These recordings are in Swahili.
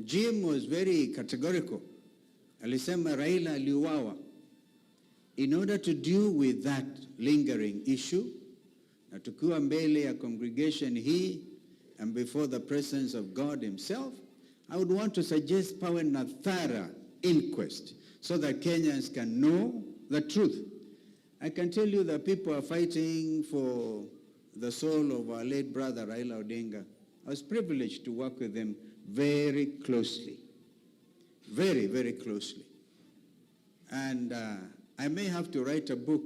Jim was very categorical. Alisema Raila aliuawa. In order to deal with that lingering issue, na tukiwa mbele ya congregation hii and before the presence of God himself, I would want to suggest pawe na thorough inquest so that Kenyans can know the truth. I can tell you that people are fighting for the soul of our late brother Raila Odinga. I was privileged to work with them very closely. Very, very closely. And I may have to write a book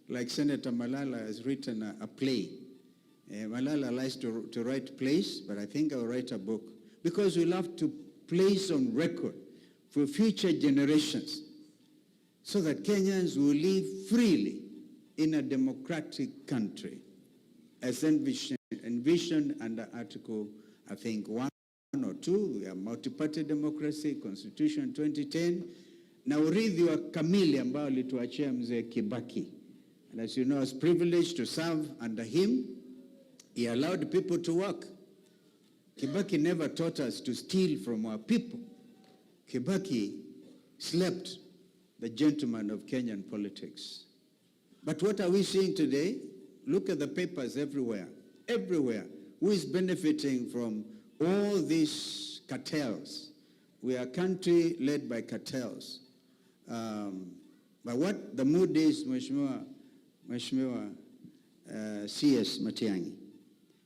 like Senator Malala has written a play. Malala likes to write plays, but I think I'll write a book. Because we'll have to place on record for future generations so that Kenyans will live freely in a democratic country, as envisioned under Article, I think, 1 or 2, we have multi-party democracy, Constitution 2010, na urithi wa kamili ambao alituachia mzee Kibaki. And as you know, I was privileged to serve under him. He allowed people to work. Kibaki never taught us to steal from our people. Kibaki slept the gentleman of Kenyan politics. But what are we seeing today? Look at the papers everywhere. Everywhere. Who is benefiting from all these cartels? We are a country led by cartels. But what the mood is, Mheshimiwa CS Matiang'i,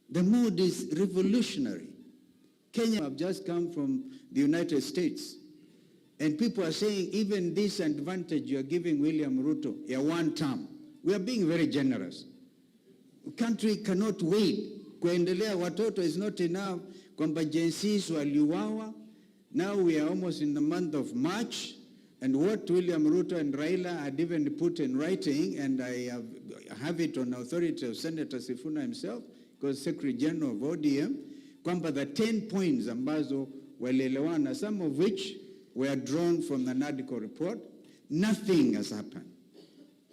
the mood is revolutionary. Kenya have just come from the United States. And people are saying even this advantage you are giving William Ruto, a one term, we are being very generous. The country cannot wait. Kuendelea watoto is not enough. Kwamba jinsis waliuawa. Now we are almost in the month of March. And what William Ruto and Raila had even put in writing, and I have it on authority of Senator Sifuna himself, because Secretary General of ODM, kwamba the 10 points ambazo walielewana, some of which were drawn from the NADCO report, nothing has happened.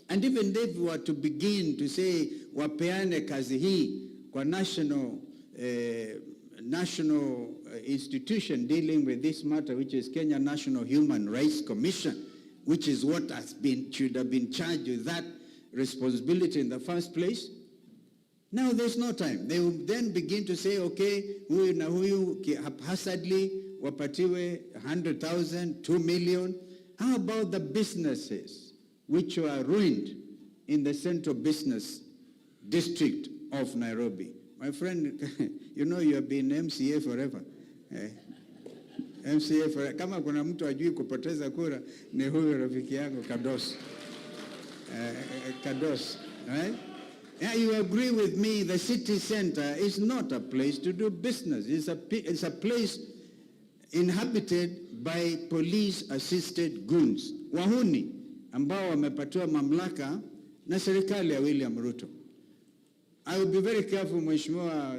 And even if we were to begin to say, wapeane kazi hii kwa national institution dealing with this matter, which is Kenya National Human Rights Commission, which is what should have been charged with that responsibility in the first place. Now there's no time. They will then begin to say, okay, huyu na huyu haphazardly wapatiwe 100,000, 2 million. How about the businesses which were ruined in the central business district of Nairobi? My friend, you know you have been MCA forever. MCA forever. Kama kuna mtu ajui kupoteza kura, ni huyu rafiki yangu Kados. Kados, right? Yeah, you agree with me, the city center is not a place to do business. It's a place inhabited by police-assisted goons. Wahuni, ambao wamepatiwa mamlaka na serikali ya William Ruto. I will be very careful, Mheshimiwa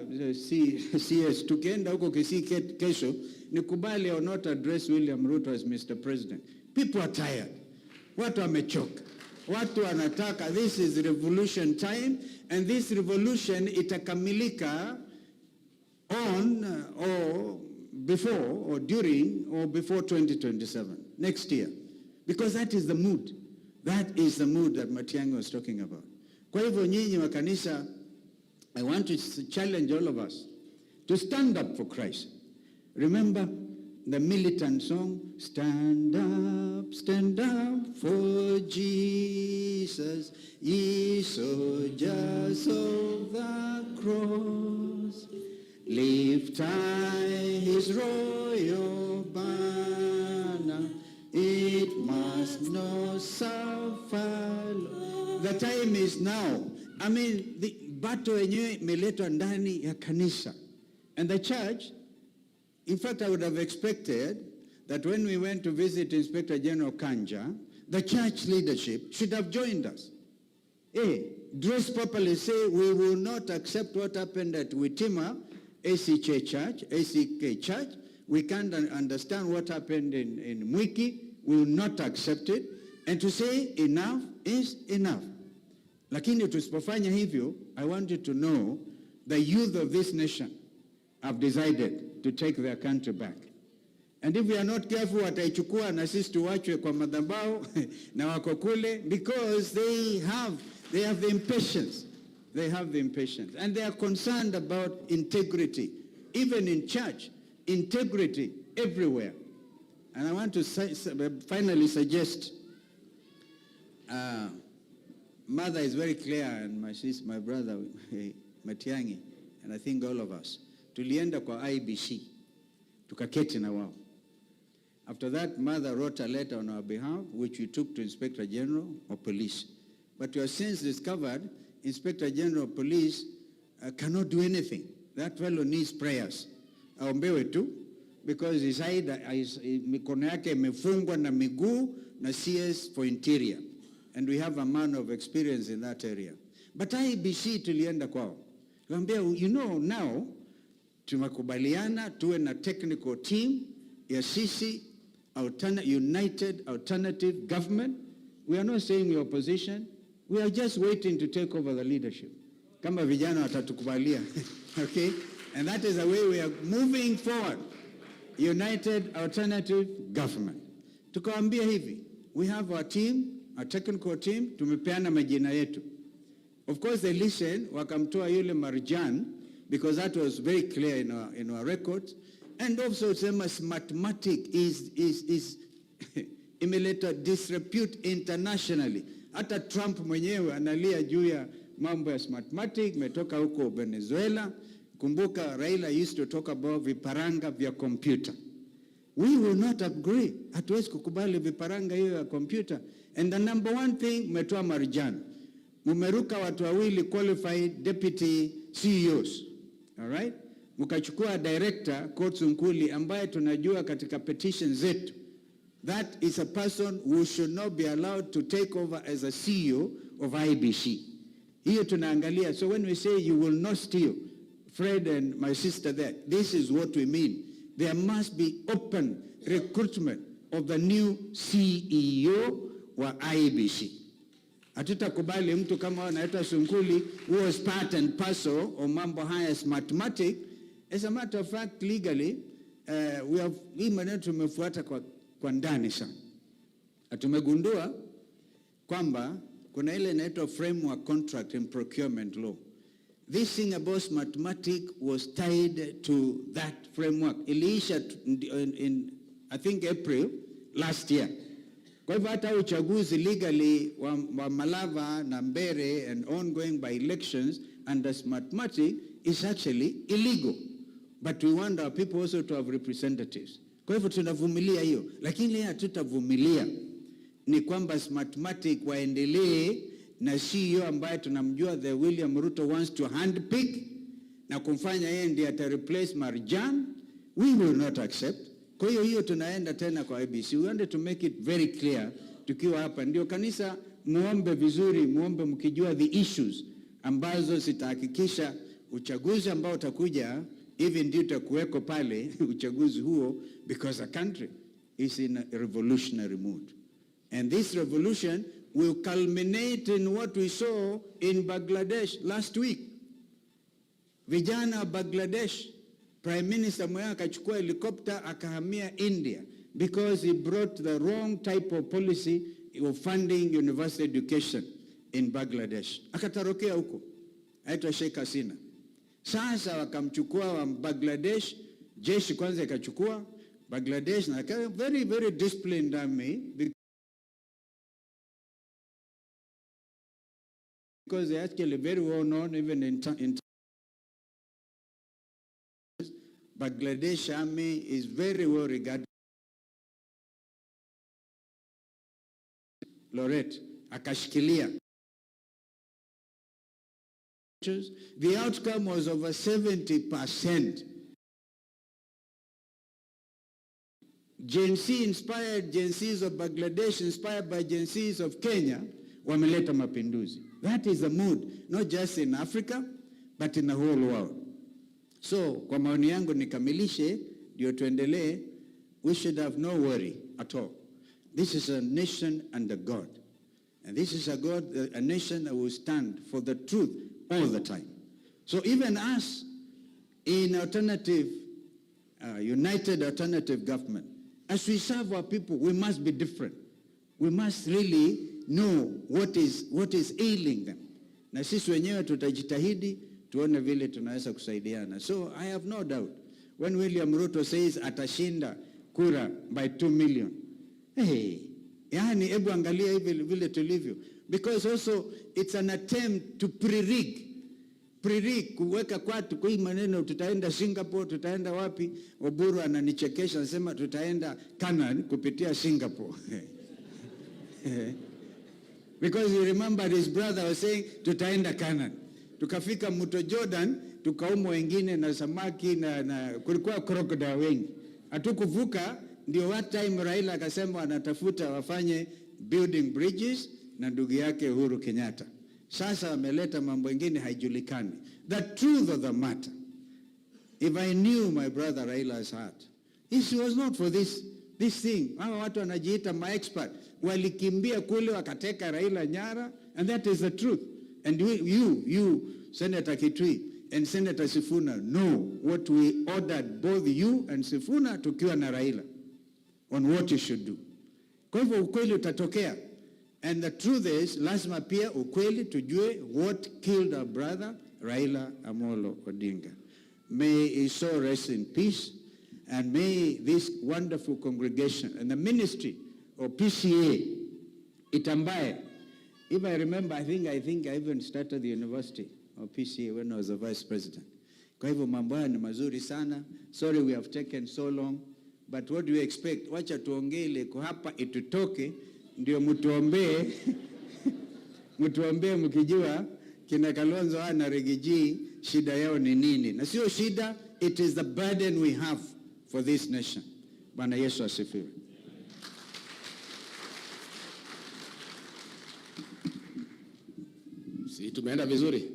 CS, tukienda huko Kisii kesho, nikubali or not address William Ruto as Mr. President. People are tired. Watu wamechoka. Watu wanataka, this is revolution time, and this revolution itakamilika on or before or during or before 2027, next year. Because that is the mood. That is the mood that Matiang'i was talking about. Kwa hivyo nyinyi wa kanisa, I want to challenge all of us to stand up for Christ. Remember the militant song, stand up for Jesus, ye soldiers of the cross. Lift high his royal banner, it must not suffer. The time is now. I mean, the battle yenyewe imeletwa ndani ya kanisa. And the church, in fact, I would have expected that when we went to visit Inspector General Kanja, the church leadership should have joined us. Dress properly, say we will not accept what happened at Witima, ACK Church. We can't understand what happened in Mwiki. We will not accept it. And to say enough is enough. Lakini tusipofanya hivyo, I want you to know the youth of this nation have decided to take their country back. And if we are not careful, wataichukua na sisi tuwachwe kwa madhabahu na wako kule, because they have the impatience. They have the impatience. And they are concerned about integrity, even in church, integrity everywhere. And I want to finally suggest, Mother is very clear, and my brother Matiang'i, and I think all of us, tulienda kwa IBC, tukaketi na wao. After that, Mother wrote a letter on our behalf, which we took to Inspector General of Police. But we have since discovered Inspector General of Police cannot do anything. That fellow needs prayers. Aombewe tu, because his mikono yake imefungwa na miguu na CS for interior. And we have a man of experience in that area. But IBC tulienda kwao. You know, now, tumekubaliana tuwe na technical team ya sisi, united alternative government. We are not saying we are opposition. We are just waiting to take over the leadership. Kama vijana watatukubalia. Okay? And that is the way we are moving forward. United alternative government. Tukawaambia hivi, we have our team, our technical team, tumepeana majina yetu. Of course they listened, wakamtoa yule Marjan, because that was very clear in our records. And also sema Smartmatic is imeleta disrepute internationally. Hata Trump mwenyewe analia juu ya mambo ya Smartmatic, metoka huko Venezuela. Kumbuka Raila used to talk about viparanga vya computer. We will not agree. Hatuwezi kukubali viparanga hiyo ya computer. And the number one thing, metoa Marjan. Mumeruka watu wawili qualified deputy CEOs. All right? Mukachukua director Kotsu Nkuli ambaye tunajua katika petition zetu. That is a person who should not be allowed to take over as a CEO of IBC. Hiyo tunaangalia. So when we say you will not steal, Fred and my sister there, this is what we mean. There must be open recruitment of the new CEO wa IBC. Hatutakubali mtu kama anaitwa Sunkuli who was part and parcel of mambo haya Smartmatic. As a matter of fact, legally, hii maneno tumefuata kwa ndani sana. Tumegundua kwamba kuna ile inaitwa framework contract in procurement law. This thing about Smartmatic was tied to that framework. Iliisha in I think April last year. Kwa hivyo hata uchaguzi legally wa Malava na Mbere and ongoing by elections under Smartmatic is actually illegal. But we want our people also to have representatives. Kwa hivyo tunavumilia hiyo. Lakini leo hatutavumilia ni kwamba Smartmatic waendelee na CEO ambaye tunamjua the William Ruto wants to handpick na kumfanya yeye ndiye ata replace Marjan. We will not accept. Kwa hiyo tunaenda tena kwa IBC. We want to make it very clear tukiwa hapa. Ndio kanisa muombe vizuri, muombe mkijua the issues ambazo zitahakikisha uchaguzi ambao utakuja hivi ndio utakuweko pale uchaguzi huo, because the country is in a revolutionary mood. And this revolution will culminate in what we saw in Bangladesh last week. Vijana wa Bangladesh, Prime Minister mwenyewe akachukua helicopter akahamia India because he brought the wrong type of policy of funding university education in Bangladesh. Akatarokea huko. Aitwa Sheikh Hasina. Sasa wakamchukua wa Bangladesh, jeshi kwanza ikachukua Bangladesh na very very disciplined army because they actually very well known even in Bangladesh army is very well regarded. Lorette akashikilia. The outcome was over 70%. Gen Z inspired Gen Zs of Bangladesh, inspired by Gen Zs of Kenya, wameleta mapinduzi. That is the mood, not just in Africa, but in the whole world. So, kwa maoni yangu nikamilishe, ndio tuendelee, we should have no worry at all. This is a nation under God. And this is a nation that will stand for the truth all the time. So even us in alternative, united alternative government, As we serve our people, we must be different. We must really know what is ailing them. Na sisi wenyewe tutajitahidi tuone vile tunaweza kusaidiana. So I have no doubt when William Ruto says atashinda kura by 2 million. Hey, yani hebu angalia hivi vile tulivyo, because also it's an attempt to pre-rig kuweka kwatu kwa maneno tutaenda Singapore, tutaenda wapi. Oburu ananichekesha anasema tutaenda Canaan kupitia Singapore. Because you remember his brother was saying tutaenda Canaan. Tukafika mto Jordan, tukaumwa wengine na samaki na kulikuwa crocodile wengi. Hatukuvuka, ndio what time Raila akasema anatafuta wafanye building bridges na ndugu yake Uhuru Kenyatta. Sasa wameleta mambo mengine haijulikani. The truth of the matter, if I knew my brother Raila's heart, it was not for this thing. Hawa watu wanajiita ma-expert. Walikimbia kule wakateka Raila nyara, and that is the truth. And you, Senator Kitui and Senator Sifuna, know what we ordered both you and Sifuna tukiwa na Raila on what you should do. Kwa hivyo ukweli utatokea. And the truth is, lazima pia ukweli tujue what killed our brother Raila Amolo Odinga. May his soul rest in peace, and may this wonderful congregation and the ministry of PCEA Itambaye. If I remember, I think I even started the university of PCEA when I was a vice president. Kwa hivyo mambo haya ni mazuri sana. Sorry we have taken so long, but what do you expect? Wacha tuongee ile kwa hapa itutoke, ndio mtuombee. Mtuombee mkijua kina Kalonzo na Rigathi shida yao ni nini. Na sio shida, it is the burden we have for this nation. Bwana Yesu asifiwe. Si tumeenda vizuri?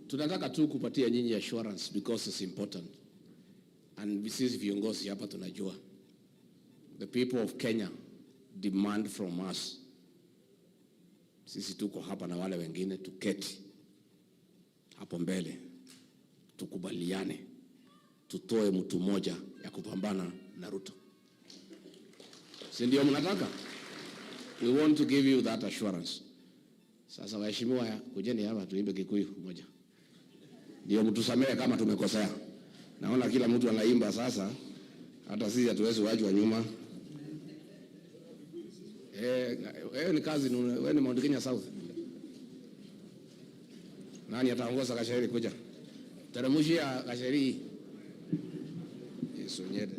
Tunataka tu kupatia nyinyi assurance because it's important. And sisi viongozi hapa tunajua. The people of Kenya demand from us. Sisi tuko hapa na wale wengine tuketi hapo mbele, tukubaliane, tutoe mtu mmoja ya kupambana na Ruto. Si ndio mnataka? We want to give you that assurance. Sasa waheshimiwa, kujeni hapa tuimbe Kikuyu moja. Ndio mtusamehe kama tumekosea. Naona kila mtu anaimba sasa, hata sisi hatuwezi wajua nyuma. Ni kazi, wewe ni Mount Kenya South. Nani ataongoza kashairi kuja? Taramushia kashairi. Yesu nyete.